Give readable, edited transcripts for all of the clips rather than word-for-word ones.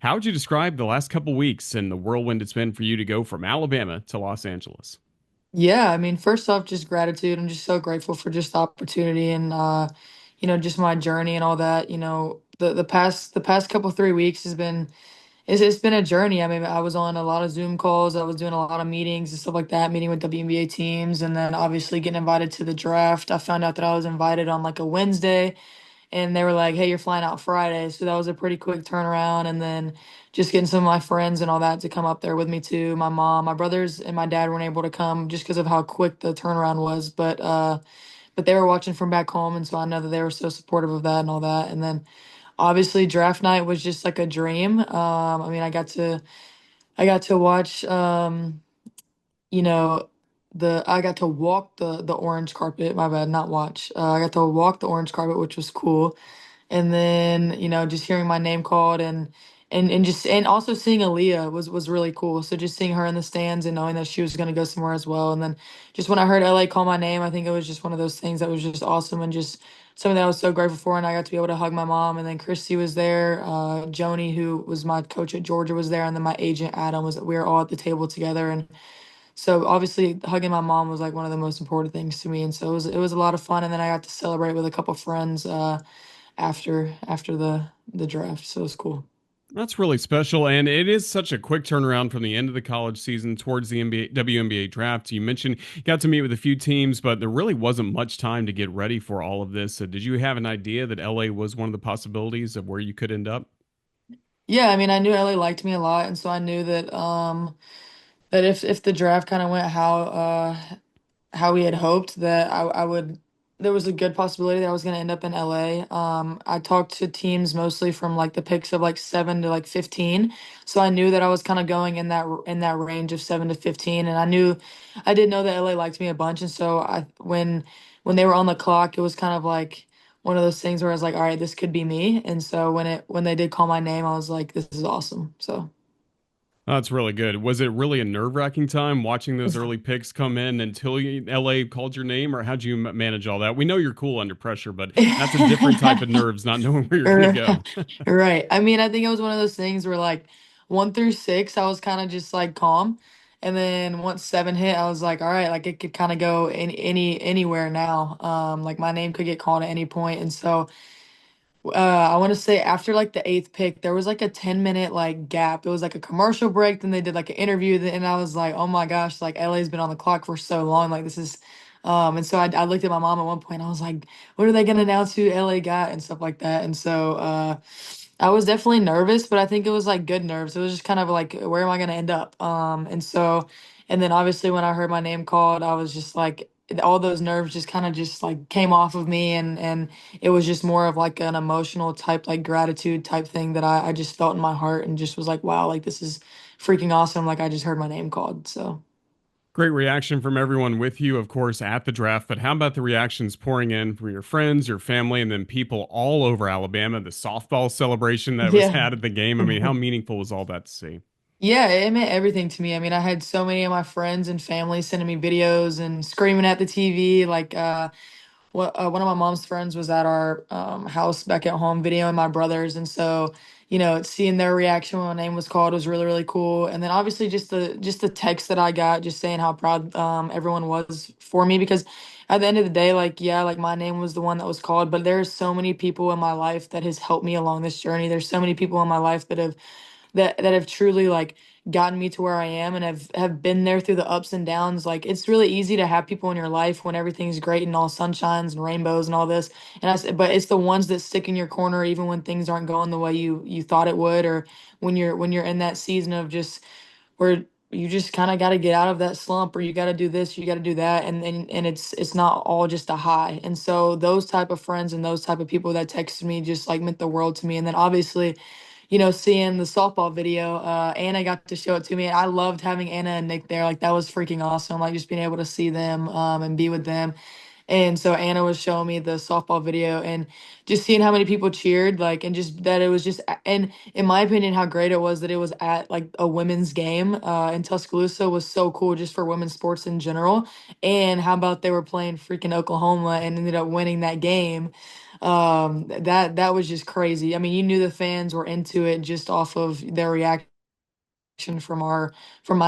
How would you describe the last couple weeks and the whirlwind it's been for you to go from Alabama to Los Angeles? Yeah, I mean, first off, just gratitude. I'm just so grateful for just the opportunity and just my journey and all that. The past couple 3 weeks it's been a journey. I mean, I was on a lot of Zoom calls, I was doing a lot of meetings and stuff like that, meeting with WNBA teams, and then obviously getting invited to the draft. I found out that I was invited on like a Wednesday, and they were like, "Hey, you're flying out Friday." So that was a pretty quick turnaround. And then just getting some of my friends and all that to come up there with me too. My mom, my brothers, and my dad weren't able to come just because of how quick the turnaround was. But they were watching from back home, and so I know that they were so supportive of that and all that. And then obviously draft night was just like a dream. I mean, I got to watch. You know, I got to walk the orange carpet. My bad, not watch. I got to walk the orange carpet, which was cool. And then, just hearing my name called and also seeing Aaliyah was really cool. So just seeing her in the stands and knowing that she was gonna go somewhere as well. And then just when I heard LA call my name, I think it was just one of those things that was just awesome and just something that I was so grateful for. And I got to be able to hug my mom. And then Christy was there, Joni, who was my coach at Georgia, was there, and then my agent Adam was. We were all at the table together. And so obviously hugging my mom was like one of the most important things to me. And so it was a lot of fun. And then I got to celebrate with a couple friends after the draft. So it was cool. That's really special, and it is such a quick turnaround from the end of the college season towards the NBA, WNBA draft. You mentioned you got to meet with a few teams, but there really wasn't much time to get ready for all of this. So did you have an idea that LA was one of the possibilities of where you could end up? Yeah, I mean, I knew LA liked me a lot, and so I knew that if the draft kind of went how we had hoped, that I would there was a good possibility that I was going to end up in LA. I talked to teams mostly from like the picks of like 7 to like 15. So I knew that I was kind of going in that range of 7 to 15, and I did know that LA liked me a bunch. And so when they were on the clock, it was kind of like one of those things where I was like, all right, this could be me. And so when they did call my name, I was like, this is awesome. So That's really good. Was it really a nerve-wracking time watching those early picks come in until LA called your name, or how'd you manage all that? We know you're cool under pressure, but that's a different type of nerves, not knowing where you're going to go. Right. I mean, I think it was one of those things where like 1 through 6, I was kind of just like calm. And then once 7 hit, I was like, all right, like it could kind of go in anywhere now. Like my name could get called at any point. And so I want to say after like the eighth pick, there was like a 10-minute like gap. It was like a commercial break, then they did like an interview, and I was like, oh my gosh, like LA's been on the clock for so long. Like this is and so I looked at my mom at one point, I was like, what are they gonna announce who LA got and stuff like that. And so I was definitely nervous, but I think it was like good nerves. It was just kind of like, where am I gonna end up? And then obviously when I heard my name called, I was just like all those nerves just kind of just like came off of me, and it was just more of like an emotional type, like gratitude type thing that I just felt in my heart and just was like, wow, like this is freaking awesome. Like I just heard my name called. So Great reaction from everyone with you, of course, at the draft. But how about the reactions pouring in from your friends, your family, and then people all over Alabama? The softball celebration that was yeah. had at the game. I mean, how meaningful was all that to see? Yeah, it meant everything to me. I mean, I had so many of my friends and family sending me videos and screaming at the TV. One of my mom's friends was at our house back at home videoing my brothers, and so seeing their reaction when my name was called was really really cool. And then obviously just the text that I got, just saying how proud everyone was for me, because at the end of the day, like yeah, like my name was the one that was called, but there's so many people in my life that has helped me along this journey. There's so many people in my life that have truly like gotten me to where I am and have been there through the ups and downs. Like it's really easy to have people in your life when everything's great and all sunshines and rainbows and all this. But it's the ones that stick in your corner even when things aren't going the way you thought it would, or when you're in that season of just where you just kind of got to get out of that slump, or you got to do this, you got to do that, and it's not all just a high. And so those type of friends and those type of people that texted me just like meant the world to me. And then obviously seeing the softball video, Anna got to show it to me, and I loved having Anna and Nick there. Like that was freaking awesome. Like just being able to see them, and be with them. And so Anna was showing me the softball video, and just seeing how many people cheered, like, and just that it was just, and in my opinion, how great it was that it was at like a women's game, in Tuscaloosa was so cool just for women's sports in general. And how about they were playing freaking Oklahoma and ended up winning that game. That was just crazy. I mean, you knew the fans were into it just off of their reaction from mine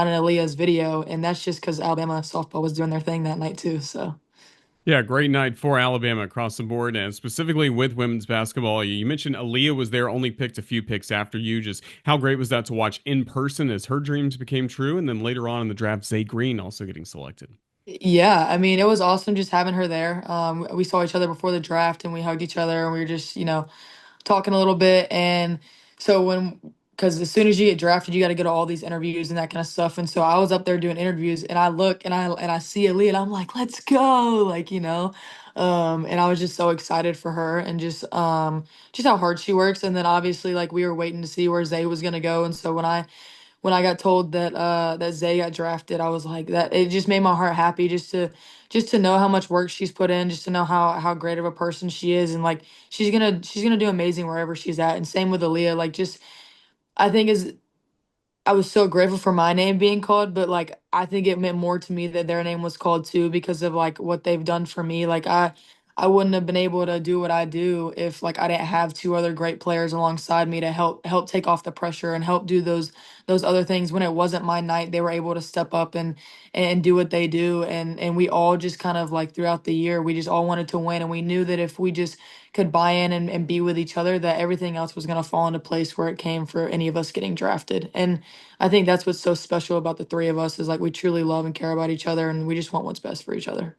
and Aaliyah's video, and that's just because Alabama softball was doing their thing that night too. So Yeah, great night for Alabama across the board, and specifically with women's basketball. You mentioned Aaliyah was there, only picked a few picks after you. Just how great was that to watch in person as her dreams became true? And then later on in the draft, Zay Green also getting selected. yeah, I mean, it was awesome just having her there. We saw each other before the draft, and we hugged each other, and we were just, talking a little bit. And so because as soon as you get drafted, you got to go to all these interviews and that kind of stuff. And so I was up there doing interviews, and I look and I see Aaliyah, and I'm like, let's go, like, and I was just so excited for her, and just how hard she works. And then obviously, like, we were waiting to see where Zay was gonna go. And so when I got told that Zay got drafted, I was like, that it just made my heart happy just to know how much work she's put in, just to know how great of a person she is. And like she's gonna do amazing wherever she's at. And same with Aaliyah. Like, just I think is I was so grateful for my name being called, but like I think it meant more to me that their name was called too, because of like what they've done for me. Like I wouldn't have been able to do what I do if like I didn't have two other great players alongside me to help take off the pressure and help do those other things when it wasn't my night. They were able to step up and do what they do. And we all just kind of like throughout the year, we just all wanted to win, and we knew that if we just could buy in and be with each other, that everything else was going to fall into place where it came for any of us getting drafted. And I think that's what's so special about the three of us, is like we truly love and care about each other, and we just want what's best for each other.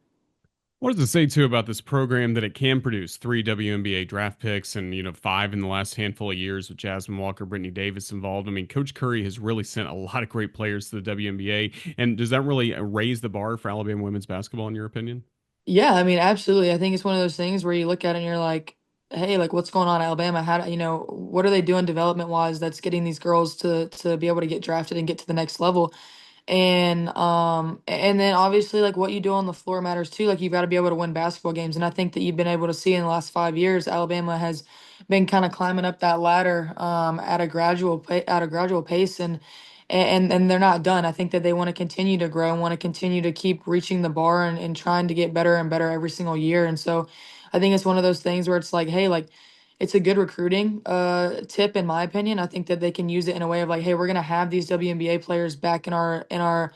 What does it say too about this program that it can produce three WNBA draft picks and five in the last handful of years with Jasmine Walker, Brittany Davis involved? I mean, Coach Curry has really sent a lot of great players to the WNBA, and does that really raise the bar for Alabama women's basketball in your opinion? Yeah, I mean, absolutely. I think it's one of those things where you look at it and you're like, hey, like what's going on in Alabama? What are they doing development wise that's getting these girls to be able to get drafted and get to the next level? And then obviously like what you do on the floor matters too. Like you've got to be able to win basketball games. And I think that you've been able to see in the last 5 years, Alabama has been kind of climbing up that ladder at a gradual pace. And they're not done. I think that they want to continue to grow and want to continue to keep reaching the bar and trying to get better and better every single year. And so I think it's one of those things where it's like, hey, like it's a good recruiting tip in my opinion. I think that they can use it in a way of like, hey, we're gonna have these WNBA players back in our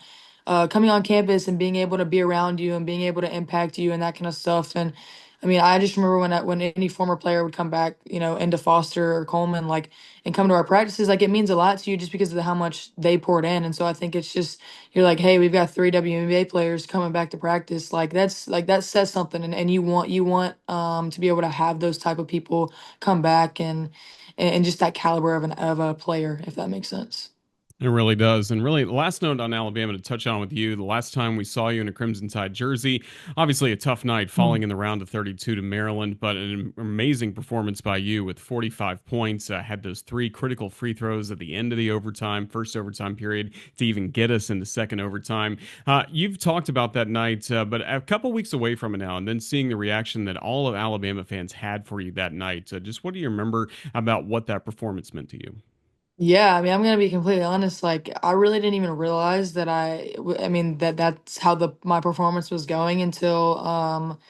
coming on campus and being able to be around you and being able to impact you and that kind of stuff. And I mean, I just remember when any former player would come back, into Foster or Coleman, like, and come to our practices, like it means a lot to you just because of how much they poured in. And so I think it's just you're like, hey, we've got three WNBA players coming back to practice. Like that says something, and you want to be able to have those type of people come back and just that caliber of a player, if that makes sense. It really does. And really, the last note on Alabama to touch on with you, the last time we saw you in a Crimson Tide jersey, obviously a tough night falling in the round of 32 to Maryland, but an amazing performance by you with 45 points. Had those three critical free throws at the end of the first overtime period to even get us into second overtime. You've talked about that night, but a couple weeks away from it now, and then seeing the reaction that all of Alabama fans had for you that night, just what do you remember about what that performance meant to you? Yeah, I mean, I'm gonna be completely honest. Like, I really didn't even realize that I mean, that's how my performance was going until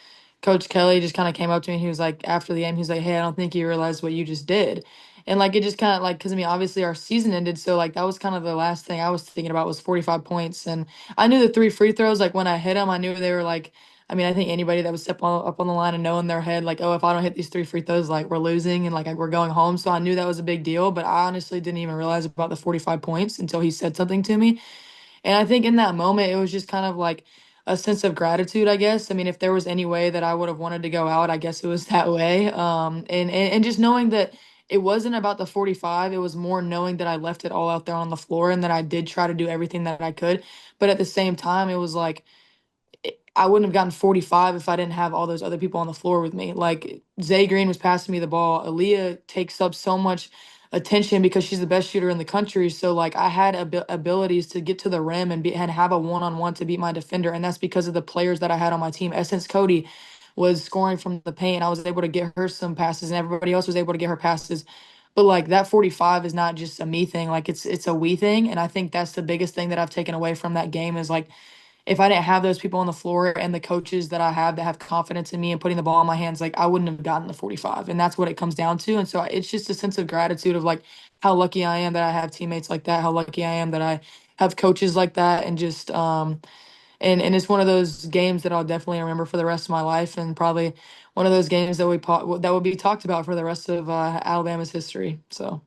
Coach Kelly just kind of came up to me and he was like, after the game, he's like, hey, I don't think you realized what you just did. And like, it just kind of like, because I mean, obviously our season ended. So like, that was kind of the last thing I was thinking about was 45 points. And I knew the three free throws, like when I hit them, I knew they were like, I mean, I think anybody that was up on the line and know in their head, like, oh, if I don't hit these three free throws, like we're losing and like we're going home. So I knew that was a big deal. But I honestly didn't even realize about the 45 points until he said something to me. And I think in that moment, it was just kind of like a sense of gratitude, I guess. I mean, if there was any way that I would have wanted to go out, I guess it was that way. And just knowing that it wasn't about the 45, it was more knowing that I left it all out there on the floor and that I did try to do everything that I could. But at the same time, it was like, I wouldn't have gotten 45 if I didn't have all those other people on the floor with me. Like Zay Green was passing me the ball. Aaliyah takes up so much attention because she's the best shooter in the country. So like I had abilities to get to the rim and have a one-on-one to beat my defender, and that's because of the players that I had on my team. Essence Cody was scoring from the paint. I was able to get her some passes, and everybody else was able to get her passes. But like that 45 is not just a me thing. Like it's a we thing, and I think that's the biggest thing that I've taken away from that game is like if I didn't have those people on the floor and the coaches that I have that have confidence in me and putting the ball in my hands, like I wouldn't have gotten the 45. And that's what it comes down to. And so it's just a sense of gratitude of like how lucky I am that I have teammates like that, how lucky I am that I have coaches like that, and just and it's one of those games that I'll definitely remember for the rest of my life, and probably one of those games that that will be talked about for the rest of Alabama's history. So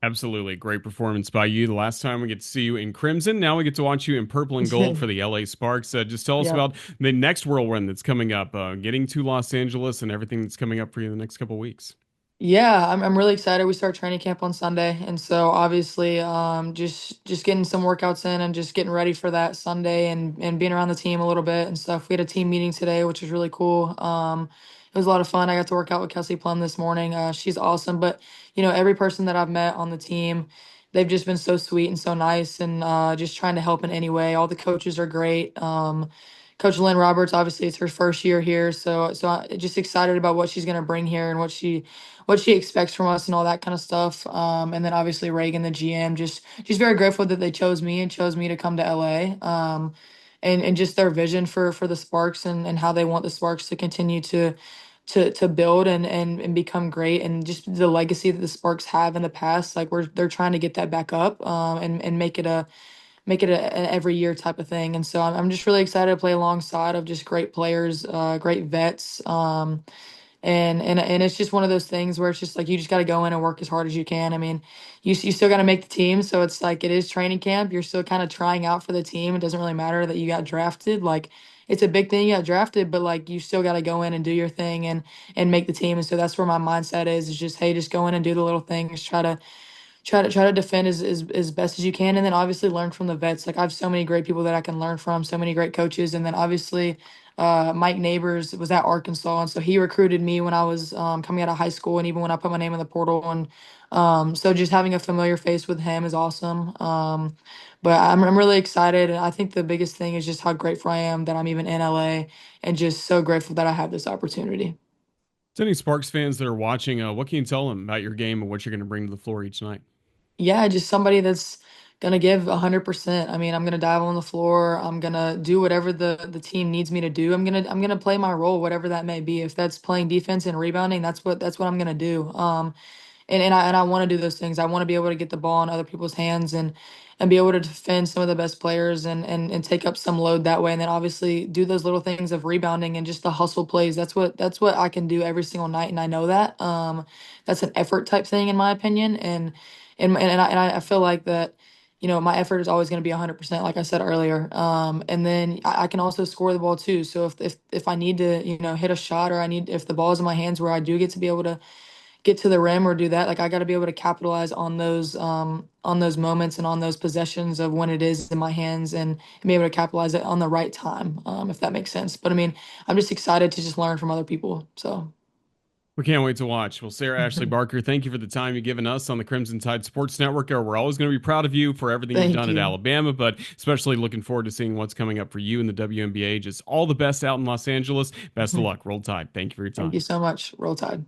Absolutely. Great performance by you. The last time we get to see you in crimson. Now we get to watch you in purple and gold for the LA Sparks. Just tell us yeah. about the next whirlwind that's coming up, getting to Los Angeles and everything that's coming up for you in the next couple weeks. Yeah, I'm really excited. We start training camp on Sunday, and so obviously, just getting some workouts in and just getting ready for that Sunday, and being around the team a little bit and stuff. We had a team meeting today, which was really cool. It was a lot of fun. I got to work out with Kelsey Plum this morning. She's awesome, but every person that I've met on the team, they've just been so sweet and so nice, and just trying to help in any way. All the coaches are great. Coach Lynn Roberts, obviously, it's her first year here, so I just excited about what she's gonna bring here and what she expects from us and all that kind of stuff. And then obviously Reagan, the GM, just she's very grateful that they chose me and chose me to come to LA. And just their vision for the Sparks, and how they want the Sparks to continue to build and become great, and just the legacy that the Sparks have in the past. Like they're trying to get that back up, and make it an every year type of thing. And so I'm just really excited to play alongside of just great players, great vets. And it's just one of those things where it's just like you just got to go in and work as hard as you can. I mean, you still got to make the team, so it's like it is training camp. You're still kind of trying out for the team. It doesn't really matter that you got drafted. Like it's a big thing you got drafted, but like you still got to go in and do your thing and make the team. And so that's where my mindset is just hey, just go in and do the little things. Try to defend as best as you can, and then obviously learn from the vets. Like I have so many great people that I can learn from, so many great coaches. And then obviously Mike Neighbors was at Arkansas, and so he recruited me when I was coming out of high school, and even when I put my name in the portal. And so just having a familiar face with him is awesome. But I'm really excited, and I think the biggest thing is just how grateful I am that I'm even in LA, and just so grateful that I have this opportunity. To any Sparks fans that are watching, what can you tell them about your game and what you're going to bring to the floor each night? Yeah, just somebody that's gonna give 100%. I mean, I'm gonna dive on the floor. I'm gonna do whatever the team needs me to do. I'm gonna play my role, whatever that may be. If that's playing defense and rebounding, that's what I'm gonna do. And I want to do those things. I want to be able to get the ball in other people's hands, and be able to defend some of the best players, and take up some load that way. And then obviously do those little things of rebounding and just the hustle plays. That's what I can do every single night, and I know that. That's an effort type thing in my opinion, and I feel like that. My effort is always going to be 100%, like I said earlier. And then I can also score the ball too. So if I need to, hit a shot, or if the ball's in my hands where I do get to be able to get to the rim or do that, like I got to be able to capitalize on those moments and on those possessions of when it is in my hands, and be able to capitalize it on the right time, if that makes sense. But I mean, I'm just excited to just learn from other people. So We can't wait to watch. Well, Sarah Ashlee Barker, thank you for the time you've given us on the Crimson Tide Sports Network. We're always going to be proud of you for everything you've thank done at you. Alabama, but especially looking forward to seeing what's coming up for you in the WNBA. Just all the best out in Los Angeles. Best of luck. Roll Tide. Thank you for your Thank time. you so much. Roll Tide.